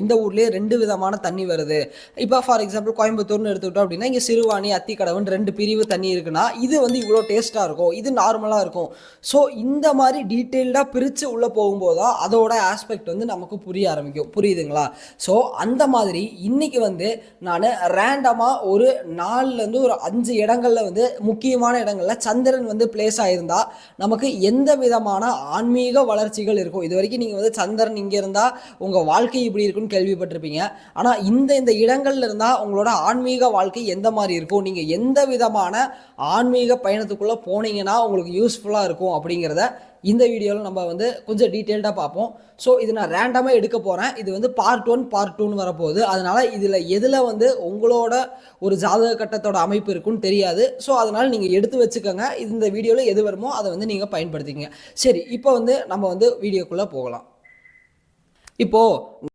இந்த ஊர்லேயே 2 விதமான தண்ணி வருது. இப்போ ஃபார் எக்ஸாம்பிள் கோயம்புத்தூர்னு எடுத்துக்கிட்டோம் அப்படின்னா, இங்கே சிறுவாணி, அத்திக்கடவுன்னு 2 பிரிவு தண்ணி இருக்குன்னா, இது வந்து இவ்வளோ டேஸ்ட்டா இருக்கும். இது நார்மலா இருக்கும். ஸோ இந்த மாரி டீட்டெயில்டா பிரிச்சு உள்ள போகும்போது தான் அதோட ஆஸ்பெக்ட் வந்து நமக்கு புரிய ஆரம்பிக்கும். புரியுதுங்களா? ஸோ அந்த மாதிரி இன்னைக்கு வந்து நானு ரேண்டமா ஒரு 4லேருந்து ஒரு 5 இடங்கள்ல வந்து முக்கியமான இடங்கள்ல சந்திரன் வந்து பிளேஸ் ஆயிருந்தா, நமக்கு எந்த விதமான ஆன்மீக வளர்ச்சிகள் இருக்கும். இதுவரைக்கும் நீங்க வந்து சந்திரன் இங்க இருந்தா உங்க வாழ்க்கை இப்படி இருக்குன்னு கேள்விப்பட்டிருப்பீங்க. ஆனா இந்த இடங்கள்ல இருந்தா உங்களோட ஆன்மீக வாழ்க்கை எந்த மாதிரி இருக்கும், நீங்க எந்த விதமான ஆன்மீக பயணத்துக்குள்ள போனீங்கன்னா உங்களுக்கு யூஸ்ஃபுல்லா இருக்கும் அப்படிங்கிறத இந்த வீடியோவில் நம்ம வந்து கொஞ்சம் டீட்டெயில்டாக பார்ப்போம். ஸோ இது நான் ரேண்டமாக எடுக்க போகிறேன். இது வந்து பார்ட் 1 பார்ட் 2ன்னு வரப்போகுது. அதனால் இதில் எதில் வந்து உங்களோட ஒரு ஜாதக கட்டத்தோட அமைப்பு இருக்குன்னு தெரியாது. ஸோ அதனால் நீங்கள் எடுத்து வச்சுக்கோங்க. இந்த வீடியோவில் எது வருமோ அதை வந்து நீங்கள் பயன்படுத்திக்கங்க. சரி, இப்போ வந்து நம்ம வந்து வீடியோக்குள்ளே போகலாம். இப்போது